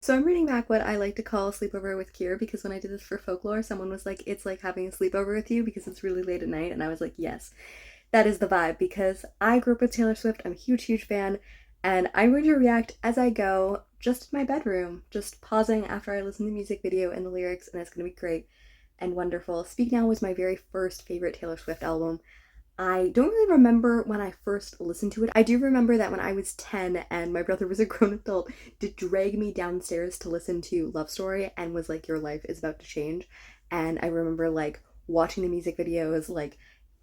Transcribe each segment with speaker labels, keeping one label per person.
Speaker 1: So I'm reading back what I like to call sleepover with Kier because when I did this for folklore, someone was like, it's like having a sleepover with you because it's really late at night. And I was like, yes, that is the vibe because I grew up with Taylor Swift. I'm a huge, huge fan. And I'm going to react as I go, just in my bedroom, just pausing after I listen to the music video and the lyrics, and it's going to be great and wonderful. Speak Now was my very first favorite Taylor Swift album. I don't really remember when I first listened to it. I do remember that when I was 10 and my brother was a grown adult, did drag me downstairs to listen to Love Story and was like, your life is about to change. And I remember like watching the music videos, like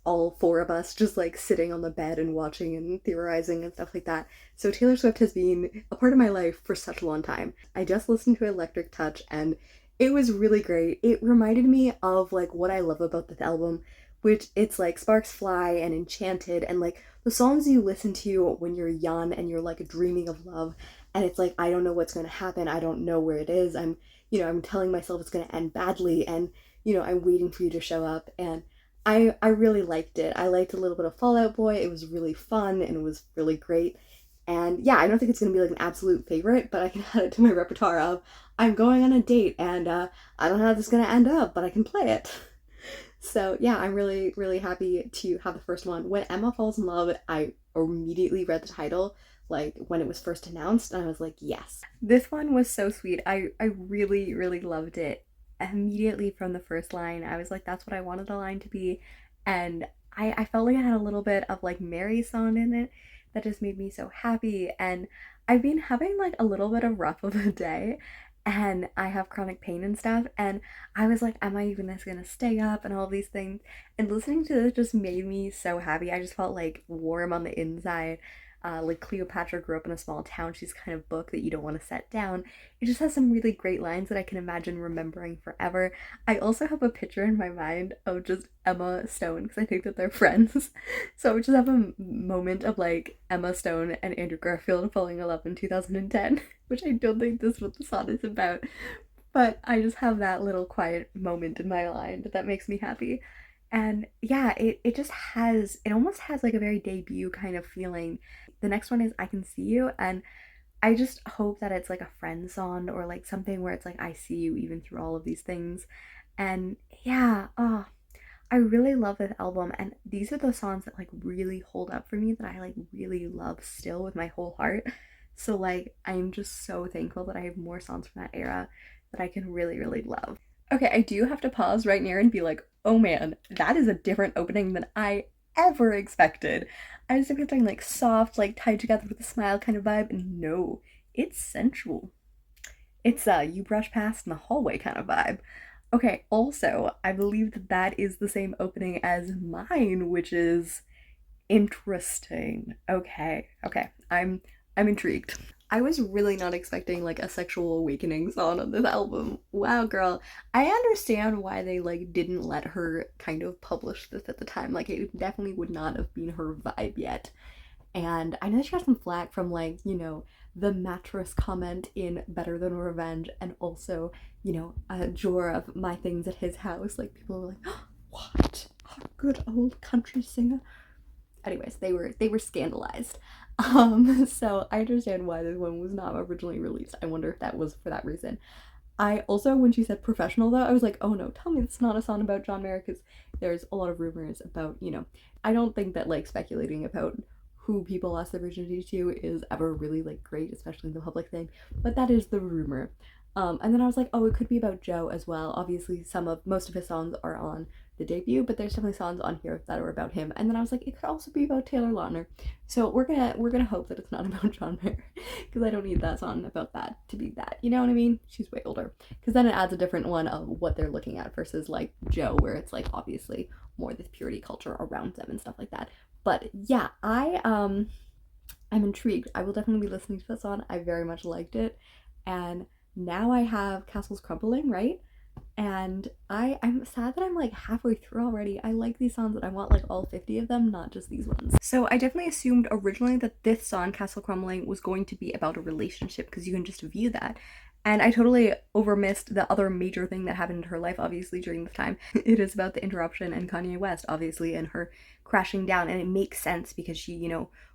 Speaker 1: all four of us just like sitting on the bed and watching and theorizing and stuff like that. So Taylor Swift has been a part of my life for such a long time. I just listened to Electric Touch and it was really great. It reminded me of like what I love about this album, which it's like Sparks Fly and Enchanted and like the songs you listen to when you're young and you're like dreaming of love and it's like I don't know what's going to happen. I don't know where it is. I'm telling myself it's going to end badly and I'm waiting for you to show up and I really liked it. I liked a little bit of Fall Out Boy. It was really fun and it was really great. And yeah, I don't think it's gonna be like an absolute favorite, but I can add it to my repertoire of I'm going on a date and I don't know how this is gonna end up, but I can play it. So yeah, I'm really, really happy to have the first one. When Emma Falls in Love, I immediately read the title like when it was first announced and I was like, yes. This one was so sweet. I really, really loved it. Immediately from the first line, I was like, that's what I wanted the line to be. And I felt like I had a little bit of like Mary's song in it that just made me so happy. And I've been having like a little bit of rough of a day and I have chronic pain and stuff. And I was like, am I even just gonna stay up and all these things? And listening to this just made me so happy. I just felt like warm on the inside. Like Cleopatra grew up in a small town. She's kind of book that you don't want to set down. It just has some really great lines that I can imagine remembering forever. I also have a picture in my mind of just Emma Stone because I think that they're friends. So I would just have a moment of like Emma Stone and Andrew Garfield falling in love in 2010, which I don't think this is what the song is about. But I just have that little quiet moment in my mind that makes me happy. And yeah, it just has, it almost has like a very debut kind of feeling. The next one is I Can See You, and I just hope that it's like a friend song or like something where it's like I see you even through all of these things. And yeah, oh, I really love this album and these are the songs that like really hold up for me that I like really love still with my whole heart. So like I'm just so thankful that I have more songs from that era that I can really, really love. Okay, I do have to pause right near and be like, oh man, that is a different opening than I ever expected. I was expecting like soft, like tied together with a smile kind of vibe, and no, it's sensual. It's you brush past in the hallway kind of vibe. Okay, also, I believe that that is the same opening as mine, which is interesting. Okay, I'm intrigued. I was really not expecting like a sexual awakening song on this album. Wow, girl. I understand why they like didn't let her kind of publish this at the time. Like it definitely would not have been her vibe yet. And I know she got some flack from like, the mattress comment in Better Than Revenge and also, a drawer of My Things at His House. Like people were like, oh, what? Our good old country singer. Anyways, they were scandalized. So I understand why this one was not originally released. I wonder if that was for that reason. I also, when she said professional though, I was like, oh no, tell me it's not a song about John Mayer because there's a lot of rumors about, I don't think that like speculating about who people lost their virginity to is ever really like great, especially in the public thing, but that is the rumor. And then I was like, oh, it could be about Joe as well. Obviously, most of his songs are on the debut, but there's definitely songs on here that are about him. And then I was like, it could also be about Taylor Lautner. So we're gonna hope that it's not about John Mayer, because I don't need that song about that to be that. You know what I mean? She's way older. Because then it adds a different one of what they're looking at versus like Joe, where it's like obviously more this purity culture around them and stuff like that. But yeah, I'm intrigued. I will definitely be listening to this song. I very much liked it. And now I have Castles Crumbling, right? And I'm sad that I'm like halfway through already. I like these songs and I want like all 50 of them, not just these ones. So I definitely assumed originally that this song, Castle Crumbling, was going to be about a relationship because you can just view that. And I totally overmissed the other major thing that happened in her life, obviously, during this time. It is about the interruption and Kanye West, obviously, and her crashing down. And it makes sense because she,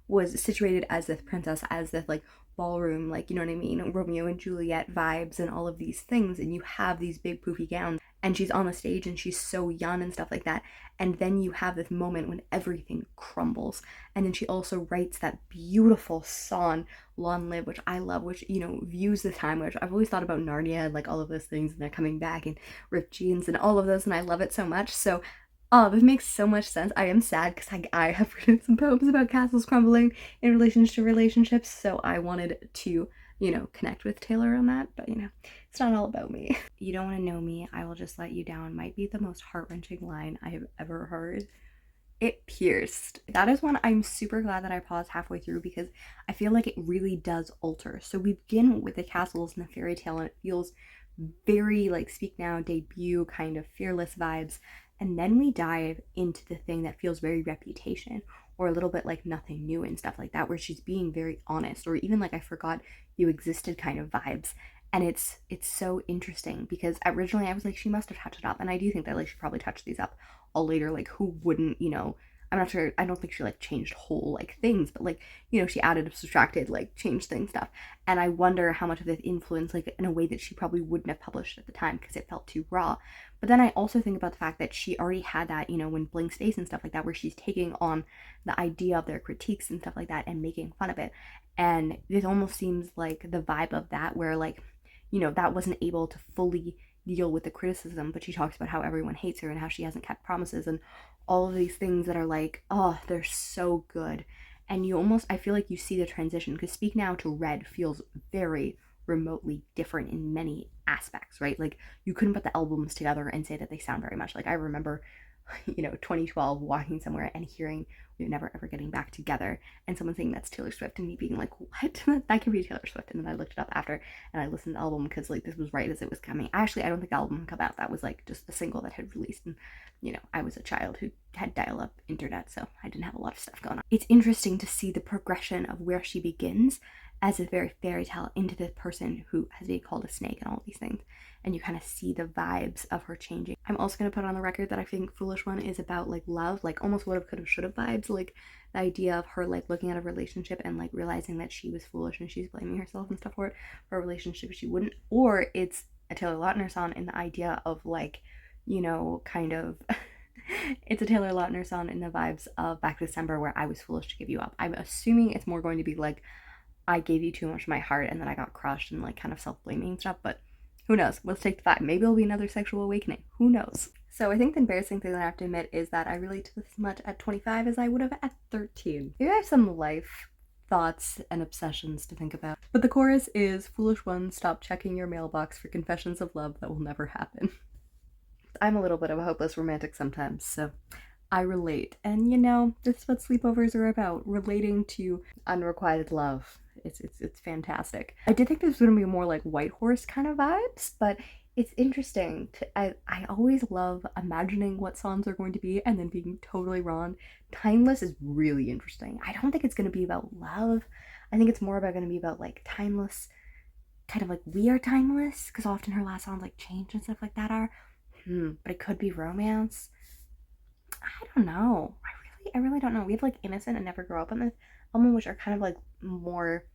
Speaker 1: was situated as this princess, as this like ballroom, like, you know what I mean, Romeo and Juliet vibes and all of these things, and you have these big poofy gowns, and she's on the stage and she's so young and stuff like that, and then you have this moment when everything crumbles. And then she also writes that beautiful song Long Live, which I love, which, you know, views the time, which I've always thought about Narnia and like all of those things, and they're coming back, and ripped jeans and all of those, and I love it so much. So oh, this makes so much sense. I am sad because I have written some poems about castles crumbling in relation to relationships, so I wanted to, you know, connect with Taylor on that, but you know, it's not all about me. You don't want to know me, I will just let you down might be the most heart-wrenching line I have ever heard. It pierced. That is one I'm super glad that I paused halfway through, because I feel like it really does alter. So we begin with the castles and the fairy tale, and it feels very like Speak Now debut kind of fearless vibes. And then we dive into the thing that feels very Reputation, or a little bit like Nothing New and stuff like that, where she's being very honest, or even like I Forgot You Existed kind of vibes. And it's so interesting because originally I was like, she must have touched it up, and I do think that like she probably touched these up all later. Like, who wouldn't, you know? I'm not sure. I don't think she like changed whole like things, but like, you know, she added, subtracted, like changed things, stuff. And I wonder how much of this influenced like in a way that she probably wouldn't have published at the time because it felt too raw. But then I also think about the fact that she already had that, you know, when Blank Space and stuff like that, where she's taking on the idea of their critiques and stuff like that and making fun of it. And this almost seems like the vibe of that, where like, you know, that wasn't able to fully deal with the criticism, but she talks about how everyone hates her and how she hasn't kept promises and all of these things that are like, oh, they're so good. And you almost, I feel like you see the transition, because Speak Now to Red feels very remotely different in many aspects, right? Like, you couldn't put the albums together and say that they sound very much. Like, I remember, you know, 2012 walking somewhere and hearing We're Never Ever Getting Back Together, and someone saying that's Taylor Swift, and me being like, what? That can be Taylor Swift. And then I looked it up after and I listened to the album, because like this was right as it was coming. Actually, I don't think the album come out. That was like just a single that had released, and you know, I was a child who had dial-up internet, so I didn't have a lot of stuff going on. It's interesting to see the progression of where she begins as a very fairy tale into the person who has been called a snake and all these things, and you kind of see the vibes of her changing. I'm also going to put on the record that I think Foolish One is about like love, like almost would have, could have, should have vibes, like the idea of her like looking at a relationship and like realizing that she was foolish and she's blaming herself and stuff for a relationship she wouldn't. Or it's a Taylor Lautner song in the idea of like, you know, kind of it's a Taylor Lautner song in the vibes of Back December, where I was foolish to give you up. I'm assuming it's more going to be like, I gave you too much of my heart and then I got crushed, and like kind of self-blaming stuff, but who knows? Let's take the vibe. Maybe it'll be another sexual awakening. Who knows? So I think the embarrassing thing that I have to admit is that I relate to this as much at 25 as I would have at 13. Maybe I have some life thoughts and obsessions to think about. But the chorus is, foolish one, stop checking your mailbox for confessions of love that will never happen. I'm a little bit of a hopeless romantic sometimes, so I relate. And you know, this is what sleepovers are about, relating to unrequited love. It's fantastic. I did think this was going to be more like White Horse kind of vibes, but it's interesting. I always love imagining what songs are going to be and then being totally wrong. Timeless is really interesting. I don't think it's going to be about love. I think it's more about going to be about like timeless, kind of like We Are Timeless, because often her last songs like Change and stuff like that are. But it could be romance. I don't know. I really don't know. We have like Innocent and Never Grow Up on this album, which are kind of like more,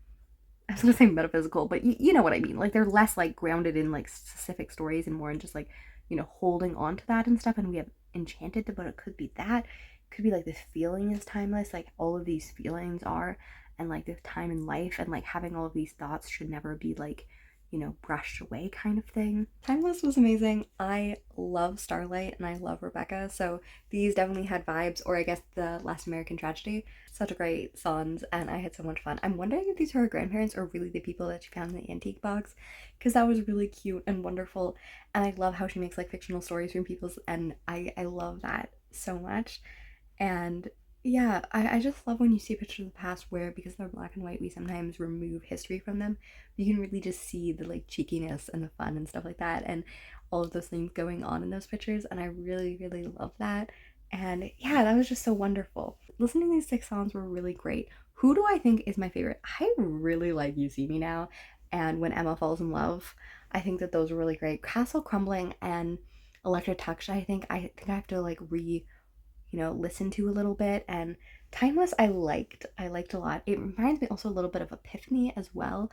Speaker 1: I was gonna say metaphysical, but you know what I mean. Like, they're less like grounded in like specific stories and more in just like, you know, holding on to that and stuff. And we have Enchanted, but it could be that. It could be like this feeling is timeless, like all of these feelings are, and like this time in life, and like having all of these thoughts should never be like, you know, brushed away kind of thing. Timeless was amazing. I love Starlight and I love Rebecca, so these definitely had vibes, or I guess The Last American Tragedy. Such a great songs, and I had so much fun. I'm wondering if these are her grandparents or really the people that she found in the antique box, because that was really cute and wonderful, and I love how she makes like fictional stories from people's, and I love that so much. And yeah, I just love when you see pictures of the past where, because they're black and white, we sometimes remove history from them. You can really just see the like cheekiness and the fun and stuff like that, and all of those things going on in those pictures, and I really, really love that. And yeah, that was just so wonderful. Listening to these 6 songs were really great. Who do I think is my favorite? I really like You See Me Now and When Emma Falls in Love. I think that those were really great. Castle Crumbling and Electric Touch, I think I have to like you know, listen to a little bit. And Timeless I liked a lot. It reminds me also a little bit of Epiphany as well.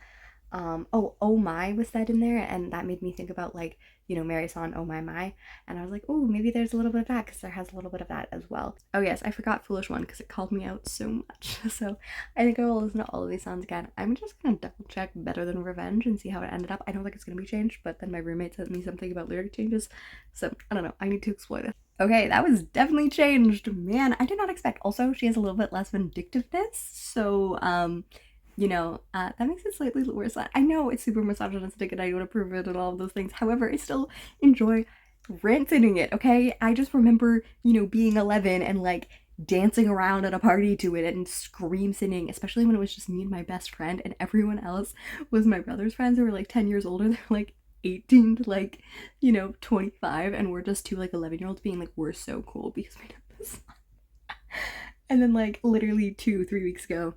Speaker 1: Oh My was said in there, and that made me think about, like, you know, Mary Song, Oh My, and I was like, oh, maybe there's a little bit of that, because there has a little bit of that as well. Oh yes, I forgot Foolish One because it called me out so much. So I think I will listen to all of these songs again. I'm just gonna double check Better Than Revenge and see how it ended up. I don't think it's gonna be changed, but then my roommate sent me something about lyric changes, so I don't know, I need to explore this. Okay, that was definitely changed. Man, I did not expect. Also, she has a little bit less vindictiveness, so you know, that makes it slightly worse. I know it's super misogynistic and I don't approve it and all of those things. However, I still enjoy ranting it, okay? I just remember, you know, being 11 and like dancing around at a party to it and scream singing, especially when it was just me and my best friend and everyone else was my brother's friends who were like 10 years older. They're like 18 to like, you know, 25, and we're just two like 11-year-olds being like, we're so cool because we know this. And then like literally 2-3 weeks ago,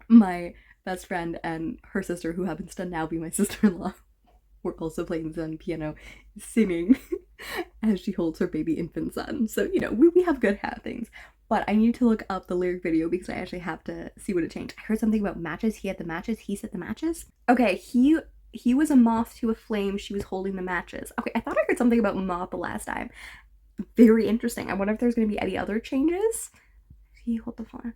Speaker 1: my best friend and her sister, who happens to now be my sister-in-law, were also playing the piano, singing as she holds her baby infant son. So, you know, we have good hat things. But I need to look up the lyric video because I actually have to see what it changed. I heard something about matches. He had the matches. He set the matches. Okay, he was a moth to a flame. She was holding the matches. Okay, I thought I heard something about moth the last time. Very interesting. I wonder if there's going to be any other changes. He hold the flame.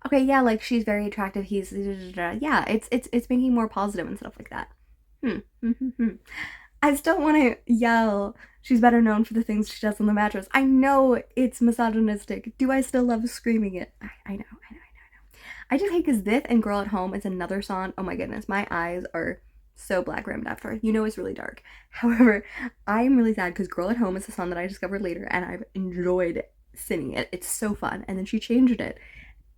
Speaker 1: Okay, yeah, like she's very attractive. He's yeah, it's making more positive and stuff like that. I still want to yell. She's better known for the things she does on the mattress. I know it's misogynistic. Do I still love screaming it? I know. I just hate because this and Girl at Home is another song. Oh my goodness, my eyes are so black rimmed after. You know it's really dark. However, I'm really sad because Girl at Home is a song that I discovered later and I've enjoyed singing it. It's so fun. And then she changed it.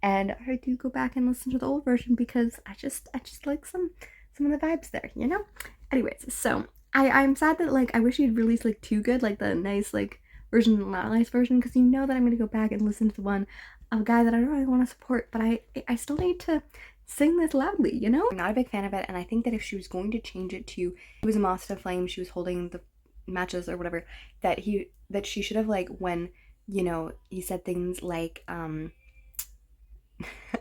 Speaker 1: And I do go back and listen to the old version because I just like some of the vibes there, you know? Anyways, so I'm sad that like I wish you'd release like Too Good, like the nice like version, not nice version, because you know that I'm gonna go back and listen to the one of a guy that I don't really want to support, but I still need to sing this loudly, you know? I'm not a big fan of it, and I think that if she was going to change it to it was a moth to flame, she was holding the matches or whatever, that she should have, like, when, you know, he said things like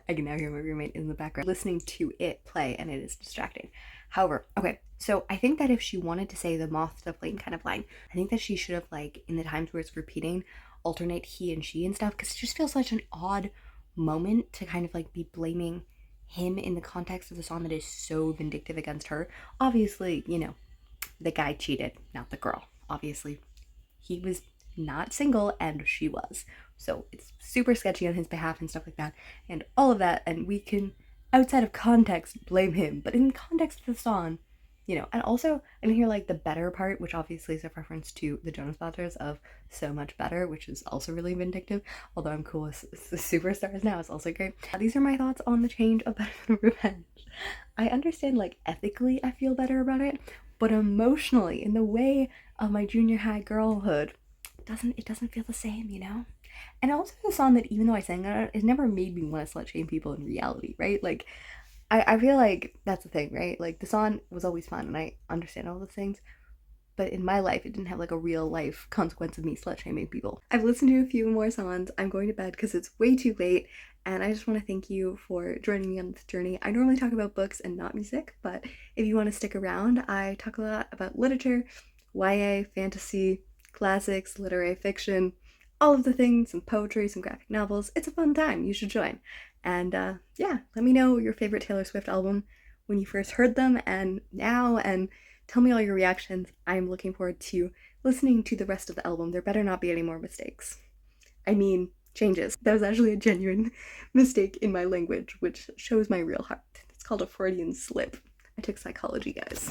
Speaker 1: I can now hear my roommate in the background listening to it play and it is distracting. However, okay, so I think that if she wanted to say the moth to flame kind of line, I think that she should have, like, in the times where it's repeating, alternate he and she and stuff, because it just feels such an odd moment to kind of like be blaming him in the context of the song that is so vindictive against her. Obviously, you know, the guy cheated, not the girl. Obviously, he was not single and she was. So it's super sketchy on his behalf and stuff like that and all of that, and we can, outside of context, blame him, but in context of the song, you know. And also I can hear like the better part, which obviously is a reference to the Jonas Brothers of So Much Better, which is also really vindictive, although I'm cool with the Superstars now. It's also great. These are my thoughts on the change of Better Than Revenge. I understand, like, ethically I feel better about it, but emotionally, in the way of my junior high girlhood, it doesn't feel the same, you know? And also the song that, even though I sang it, it never made me want to slut shame people in reality, right? Like, I feel like that's the thing, right? Like, the song was always fun and I understand all those things, but in my life, it didn't have like a real life consequence of me slut shaming people. I've listened to a few more songs. I'm going to bed because it's way too late, and I just want to thank you for joining me on this journey. I normally talk about books and not music, but if you want to stick around, I talk a lot about literature, YA, fantasy, classics, literary fiction, all of the things, some poetry, some graphic novels. It's a fun time. You should join. And yeah, let me know your favorite Taylor Swift album when you first heard them and now, and tell me all your reactions. I'm looking forward to listening to the rest of the album. There better not be any more mistakes. I mean, changes. That was actually a genuine mistake in my language, which shows my real heart. It's called a Freudian slip. I took psychology, guys.